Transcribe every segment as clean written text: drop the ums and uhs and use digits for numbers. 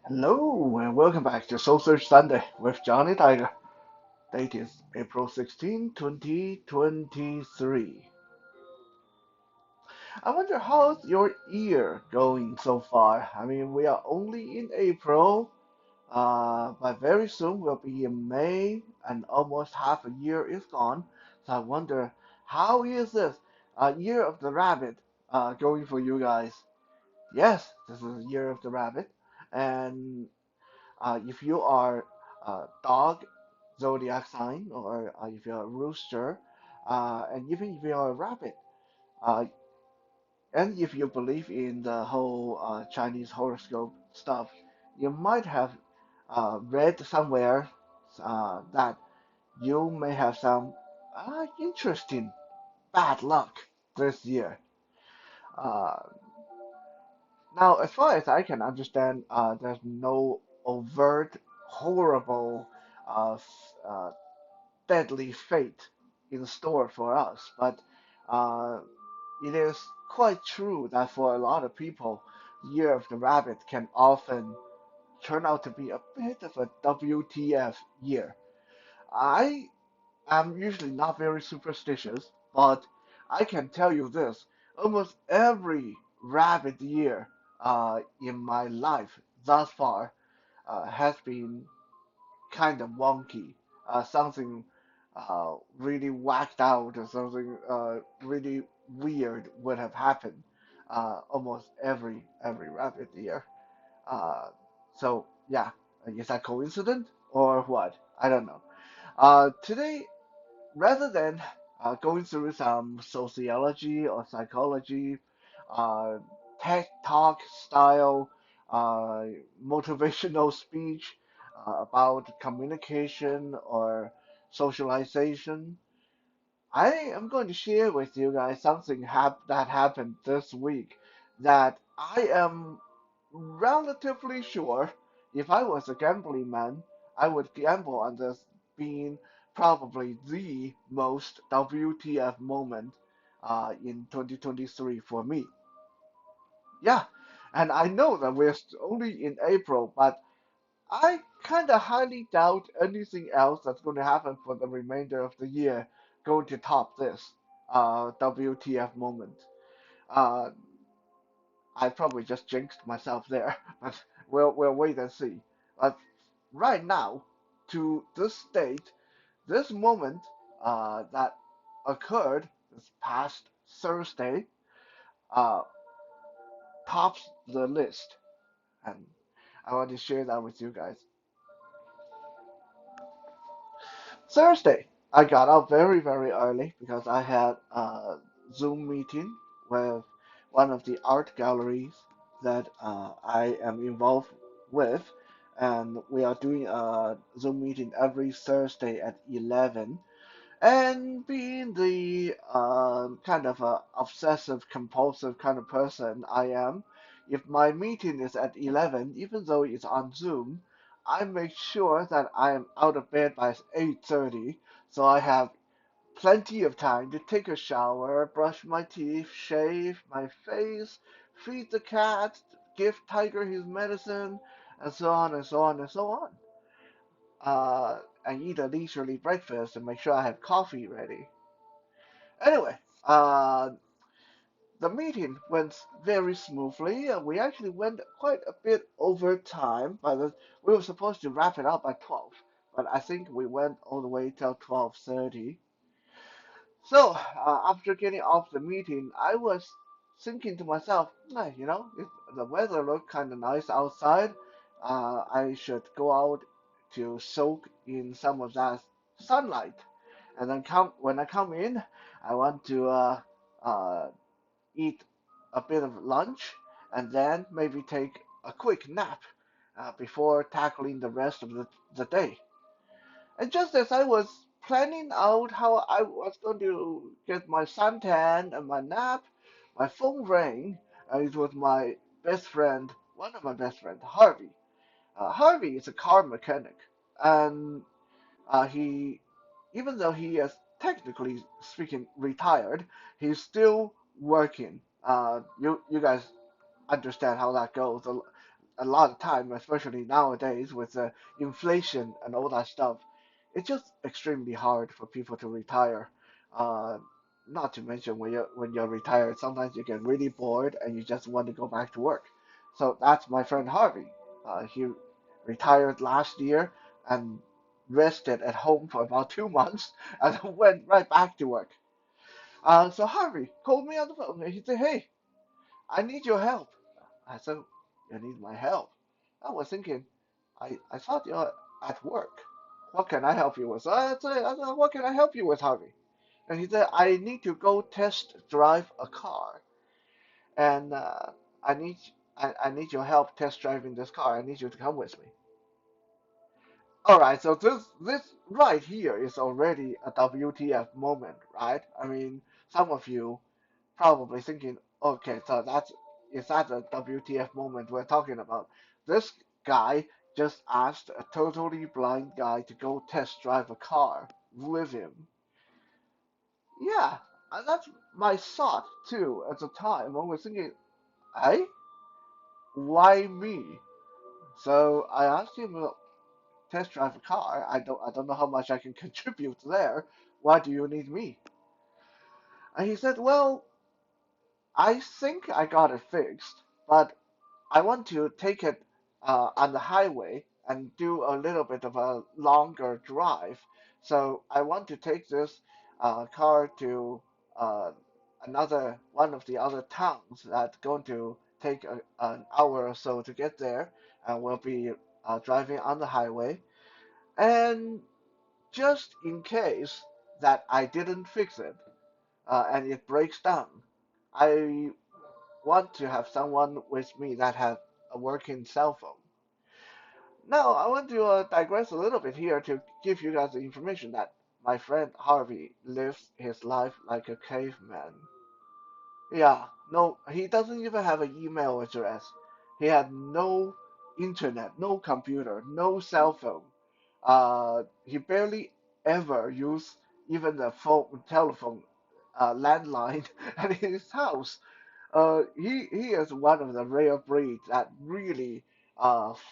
Hello and welcome back to Soul Search Sunday with Johnny Tiger. Date is April 16, 2023. I wonder how's your year going so far? I mean, we are only in April, but very soon we'll be in May and almost half a year is gone. So I wonder how is this year of the rabbit going for you guys? Yes, this is year of the rabbit. And if you are a dog zodiac sign, or if you're a rooster, and even if you're a rabbit, uh, and if you believe in the whole Chinese horoscope stuff, you might have read somewhere that you may have some interesting bad luck this year. Uh, Now, as far as I can understand, there's no overt, horrible, deadly fate in store for us. But uh, it is quite true that for a lot of people, the Year of the Rabbit can often turn out to be a bit of a WTF year. I am usually not very superstitious, but I can tell you this: almost every rabbit year in my life thus far has been kind of wonky. Something really whacked out or something really weird would have happened almost every rabbit year. Uh, so yeah, is that coincidence or what? I don't know. Today, rather than going through some sociology or psychology, uh, tech talk style, uh, motivational speech about communication or socialization, I am going to share with you guys something that happened this week that I am relatively sure if I was a gambling man, I would gamble on this being probably the most WTF moment in 2023 for me. Yeah, and I know that we're only in April, but I kind of highly doubt anything else that's going to happen for the remainder of the year going to top this WTF moment. Uh, I probably just jinxed myself there, but we'll wait and see. But right now, to this date, this moment that occurred this past Thursday uh, tops the list, and I want to share that with you guys. Thursday, I got up very early because I had a Zoom meeting with one of the art galleries that I am involved with, and we are doing a Zoom meeting every Thursday at 11. And being the kind of a obsessive compulsive kind of person I am, if my meeting is at 11, even though it's on Zoom, I make sure that I am out of bed by 8:30, so I have plenty of time to take a shower, brush my teeth, shave my face, feed the cat, give Tiger his medicine, and so on and so on and so on. And eat a leisurely breakfast and make sure I have coffee ready. Anyway, the meeting went very smoothly. We actually went quite a bit over time. We were supposed to wrap it up by 12, but I think we went all the way till 12:30. So after getting off the meeting, I was thinking to myself, if the weather looked kind of nice outside, I should go out to soak in some of that sunlight. And then when I come in, I want to uh, eat a bit of lunch and then maybe take a quick nap before tackling the rest of the day. And just as I was planning out how I was going to get my suntan and my nap, my phone rang, and it was my best friend, one of my best friends, Harvey. Harvey is a car mechanic, and he, even though he is technically speaking retired, he's still working. You guys understand how that goes. a lot of time, especially nowadays with inflation and all that stuff. It's just extremely hard for people to retire. Uh, Not to mention when you're retired, sometimes you get really bored and you just want to go back to work. So that's my friend Harvey. He retired last year and rested at home for about 2 months and then went right back to work. So Harvey called me on the phone and he said, "Hey, I need your help." I said, "You need my help?" I was thinking, I thought you're at work. What can I help you with? So I said, "What can I help you with, Harvey?" And he said, "I need to go test drive a car, and I need I need your help test driving this car. I need you to come with me." All right, so this right here is already a WTF moment, right? I mean, some of you probably thinking, okay, so is that the WTF moment we're talking about? This guy just asked a totally blind guy to go test drive a car with him. Yeah, and that's my thought too at the time. I was thinking, hey, why me? So I asked him, "Well, test drive a car. I don't know how much I can contribute there. Why do you need me?" And he said, "Well, I think I got it fixed, but I want to take it on the highway and do a little bit of a longer drive. So I want to take this car to uh, another one of the other towns that's going to take an hour or so to get there, and we'll be driving on the highway. And just in case that I didn't fix it and it breaks down, I want to have someone with me that has a working cell phone." Now, I want to digress a little bit here to give you guys the information that my friend Harvey lives his life like a caveman. Yeah, no, he doesn't even have an email address. He had no internet, no computer, no cell phone. He barely ever used even the phone, telephone, landline at his house. He is one of the rare breeds that really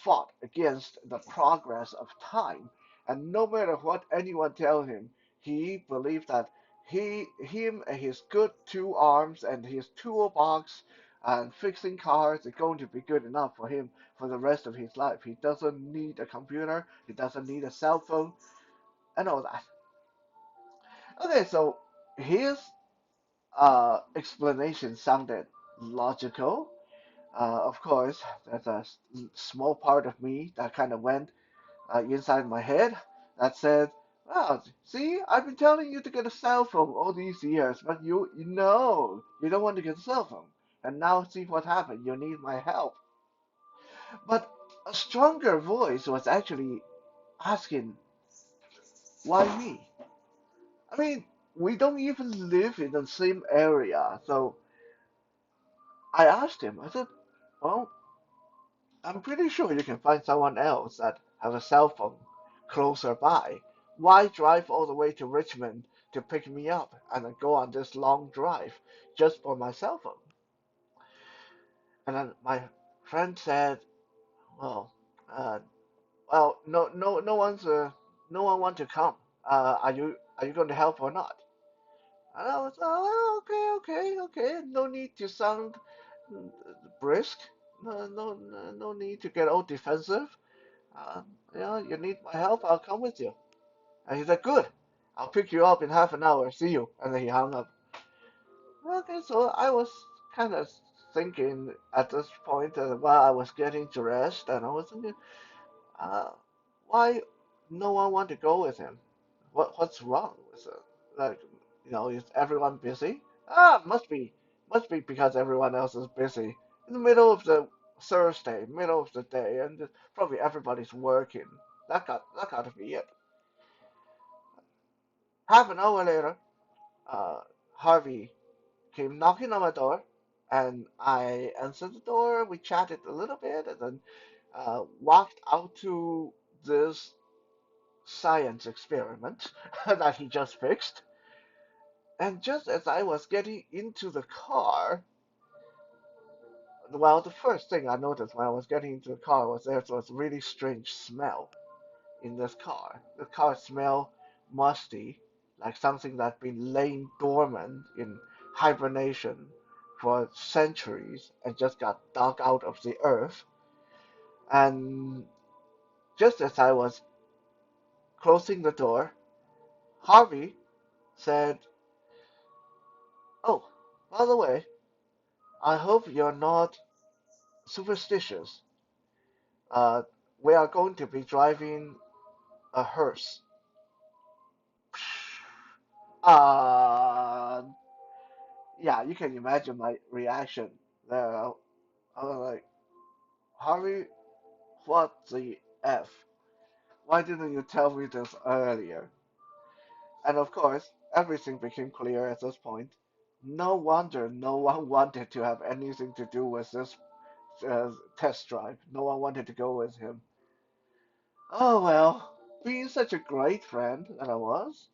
fought against the progress of time, and no matter what anyone tells him, he believed that him and his good two arms and his toolbox and fixing cars is going to be good enough for him for the rest of his life. He doesn't need a computer, he doesn't need a cell phone, and all that. Okay, so his explanation sounded logical. Of course, there's a small part of me that kind of went inside my head that said, "Well, see, I've been telling you to get a cell phone all these years, but you know you don't want to get a cell phone. And now see what happened. You need my help." But a stronger voice was actually asking, "Why me?" I mean, we don't even live in the same area. So I asked him, I said, "Well, I'm pretty sure you can find someone else that has a cell phone closer by. Why drive all the way to Richmond to pick me up and then go on this long drive just for my cell phone?" And then my friend said, "Well, uh, no one wants to come. Are you going to help or not?" And I was, "Oh, okay. No need to sound mm, brisk. No need to get all defensive. Uh, you need my help, I'll come with you." And he said, "Good. I'll pick you up in half an hour. See you." And then he hung up. Okay, so I was kind of thinking at this point while I was getting dressed, and I was thinking, uh, why no one want to go with him? What's wrong with it? Like, is everyone busy? Must be because everyone else is busy in the middle of the Thursday, middle of the day, and probably everybody's working. That got to be it. Half an hour later, uh, Harvey came knocking on my door, and I answered the door. We chatted a little bit, and then walked out to this science experiment that he just fixed. And just as I was getting into the car, Well, the first thing I noticed when I was getting into the car was there was a really strange smell in this car. The car smelled musty, like something that's been laying dormant in hibernation for centuries and just got dug out of the earth. And just as I was closing the door, Harvey said, "Oh, by the way, I hope you're not superstitious. Uh, we are going to be driving a hearse." Uh, yeah, you can imagine my reaction there. I was like, Harvey, what the F? Why didn't you tell me this earlier? And of course, everything became clear at this point. No wonder no one wanted to have anything to do with this test drive. No one wanted to go with him. Oh well, being such a great friend that I was,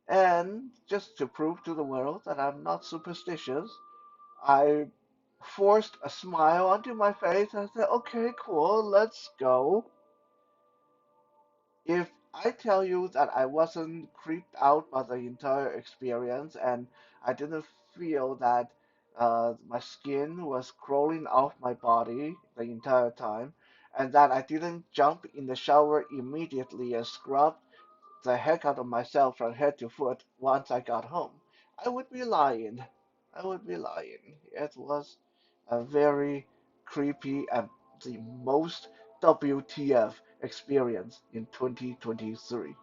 and just to prove to the world that I'm not superstitious, I forced a smile onto my face and said, okay, cool, let's go. If I tell you that I wasn't creeped out by the entire experience and I didn't feel that my skin was crawling off my body the entire time, and that I didn't jump in the shower immediately and scrub the heck out of myself from head to foot once I got home, I would be lying. I would be lying. It was a very creepy and the most WTF experience in 2023.